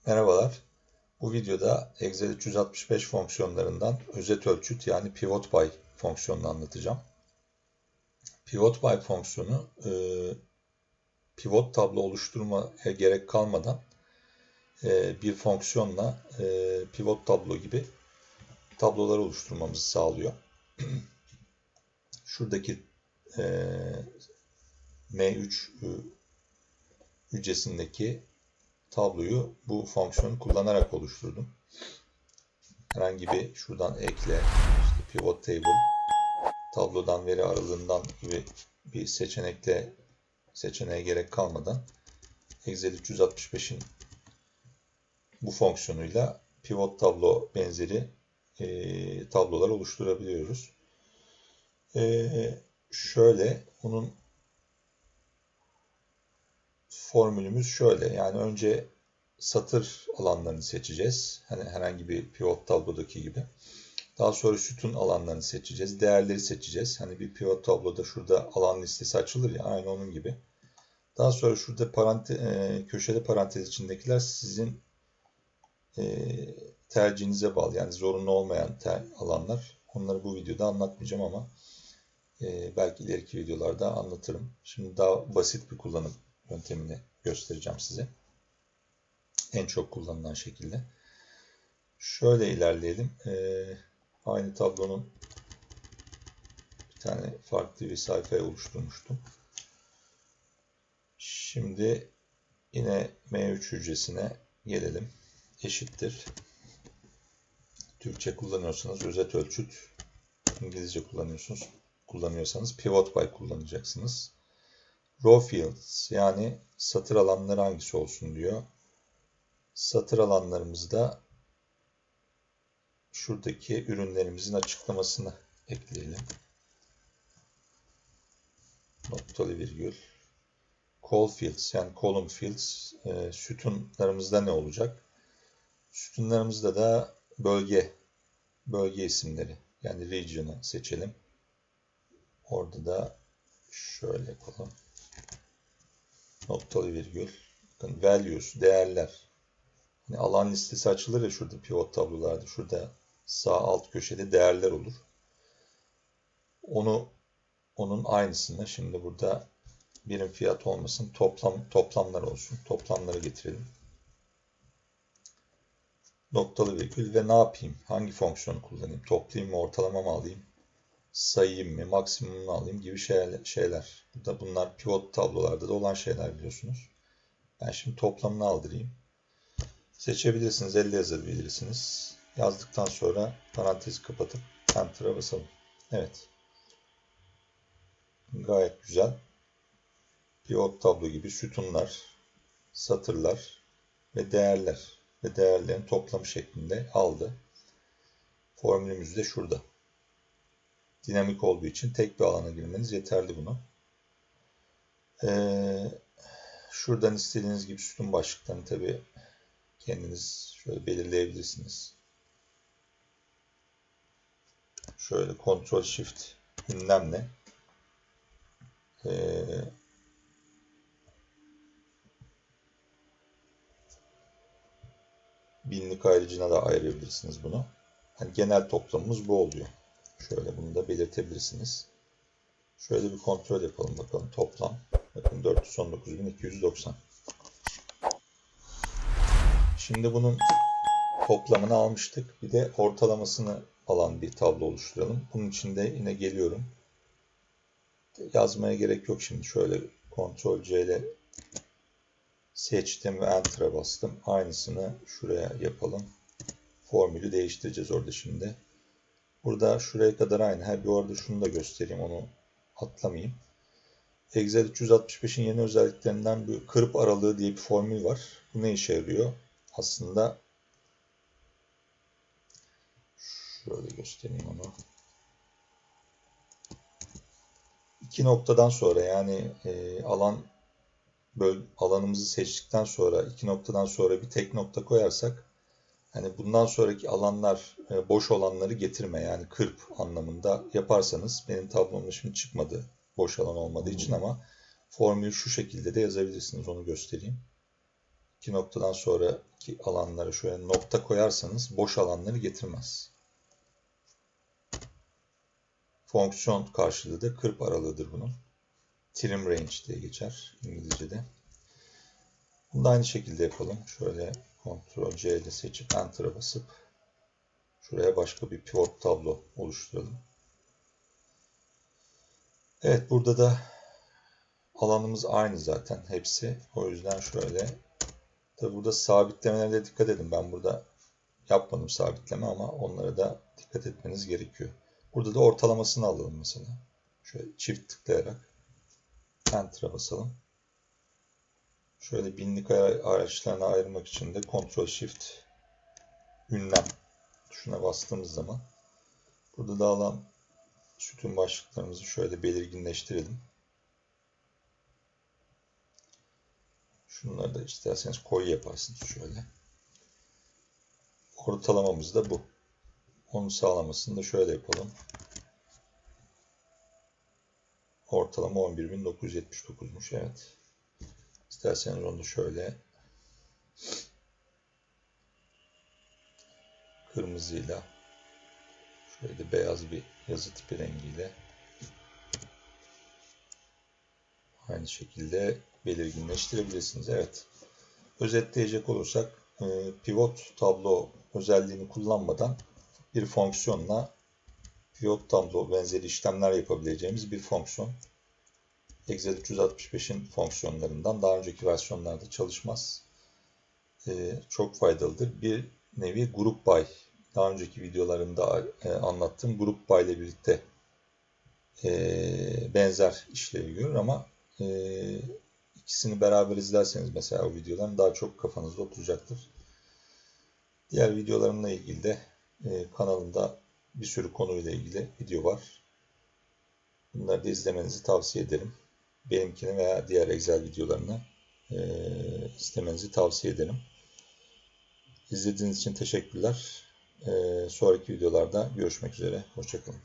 Merhabalar. Bu videoda Excel 365 fonksiyonlarından özet ölçüt yani pivot by fonksiyonunu anlatacağım. Pivot by fonksiyonu pivot tablo oluşturmaya gerek kalmadan bir fonksiyonla pivot tablo gibi tablolar oluşturmamızı sağlıyor. Şuradaki M3 hücresindeki tabloyu bu fonksiyonu kullanarak oluşturdum. Herhangi bir şuradan ekle, işte pivot table, tablodan veri aralığından gibi bir seçeneğe gerek kalmadan Excel 365'in bu fonksiyonuyla pivot tablo benzeri tablolar oluşturabiliyoruz. Şöyle, bunun formülümüz şöyle. Yani önce satır alanlarını seçeceğiz. Hani herhangi bir pivot tablodaki gibi. Daha sonra sütun alanlarını seçeceğiz. Değerleri seçeceğiz. Hani bir pivot tabloda şurada alan listesi açılır ya, aynı onun gibi. Daha sonra şurada köşeli parantez içindekiler sizin tercihinize bağlı. Yani zorunlu olmayan alanlar. Onları bu videoda anlatmayacağım ama belki ileriki videolarda anlatırım. Şimdi daha basit bir kullanım yöntemini göstereceğim size. En çok kullanılan şekilde. Şöyle ilerleyelim. Aynı tablonun bir tane farklı bir sayfayı oluşturmuştum. Şimdi yine M3 hücresine gelelim. Eşittir. Türkçe kullanıyorsanız özet ölçüt, İngilizce kullanıyorsanız pivot by kullanacaksınız. Row fields yani satır alanları hangisi olsun diyor. Satır alanlarımızda şuradaki ürünlerimizin açıklamasını ekleyelim. Noktalı virgül. Call fields yani column fields, sütunlarımızda ne olacak? Sütunlarımızda da bölge isimleri yani region'ı seçelim. Orada da şöyle yapalım. Noktalı virgül. Bakın values, değerler. Yani alan listesi açılır ya şurada pivot tablolarda. Şurada sağ alt köşede değerler olur. Onun aynısını şimdi burada birim fiyat olmasın. Toplamlar olsun. Toplamları getirelim. Noktalı virgül ve ne yapayım? Hangi fonksiyonu kullanayım? Toplayayım mı? Ortalama mı alayım? Sayayım mı? Maksimum mu alayım? Gibi şeyler. Bunlar pivot tablolarda da olan şeyler biliyorsunuz. Ben şimdi toplamını aldırayım. Seçebilirsiniz. Elle yazabilirsiniz. Yazdıktan sonra parantezi kapatıp Enter'a basalım. Evet. Gayet güzel. Pivot tablo gibi sütunlar, satırlar ve değerlerin toplamı şeklinde aldı. Formülümüz de şurada. Dinamik olduğu için tek bir alana girmeniz yeterli buna. Şuradan istediğiniz gibi sütun başlıklarını tabii kendiniz şöyle belirleyebilirsiniz. Şöyle Ctrl Shift ünlemle binlik ayrıcına da ayırabilirsiniz bunu. Yani genel toplamımız bu oluyor. Şöyle bunu da belirtebilirsiniz. Şöyle bir kontrol yapalım bakalım. Toplam. Bakın 419.290. Şimdi bunun toplamını almıştık. Bir de ortalamasını alan bir tablo oluşturalım. Bunun için de yine geliyorum. Yazmaya gerek yok şimdi. Şöyle Ctrl C ile seçtim ve Enter'a bastım. Aynısını şuraya yapalım. Formülü değiştireceğiz orada şimdi. Burada şuraya kadar aynı. Bu arada şunu da göstereyim, onu atlamayayım. Excel 365'in yeni özelliklerinden bir kırp aralığı diye bir formül var. Bu ne işe yarıyor? Aslında şöyle göstereyim onu. İki noktadan sonra yani alanımızı seçtikten sonra iki noktadan sonra bir tek nokta koyarsak hani bundan sonraki alanlar boş olanları getirme yani kırp anlamında yaparsanız, benim tablomda şimdi çıkmadı boş alan olmadığı için ama formülü şu şekilde de yazabilirsiniz, onu göstereyim. İki noktadan sonraki alanlara şöyle nokta koyarsanız boş alanları getirmez. Fonksiyon karşılığı da kırp aralığıdır bunun. Trim range diye geçer İngilizce'de. Bunu da aynı şekilde yapalım. Şöyle Ctrl C ile seçip Enter'a basıp şuraya başka bir pivot tablo oluşturalım. Evet, burada da alanımız aynı zaten hepsi. O yüzden şöyle, tabi burada sabitlemelere de dikkat edin. Ben burada yapmadım sabitleme ama onlara da dikkat etmeniz gerekiyor. Burada da ortalamasını alalım mesela. Şöyle çift tıklayarak Enter'a basalım. Şöyle binlik araçlarına ayırmak için de Ctrl Shift ünlem tuşuna bastığımız zaman burada da alan sütun başlıklarımızı şöyle belirginleştirelim. Şunları da isterseniz koyu yaparsınız şöyle. Ortalamamız da bu. Onu sağlamasını da şöyle yapalım. Ortalama 11.979'muş. Evet. İsterseniz onu da şöyle kırmızıyla, şöyle de beyaz bir yazı tipi rengiyle aynı şekilde belirginleştirebilirsiniz. Evet. Özetleyecek olursak pivot tablo özelliğini kullanmadan bir fonksiyonla pivot tablo benzeri işlemler yapabileceğimiz bir fonksiyon. Excel 365'in fonksiyonlarından daha önceki versiyonlarda çalışmaz. Çok faydalıdır. Bir nevi group by, daha önceki videolarımda anlattığım group by ile birlikte benzer işlevi görür ama ikisini beraber izlerseniz mesela o videoların daha çok kafanızda oturacaktır. Diğer videolarımla ilgili de kanalımda bir sürü konuyla ilgili video var. Bunları da izlemenizi tavsiye ederim. Benimkini veya diğer Excel videolarını izlemenizi tavsiye ederim. İzlediğiniz için teşekkürler. Sonraki videolarda görüşmek üzere. Hoşça kalın.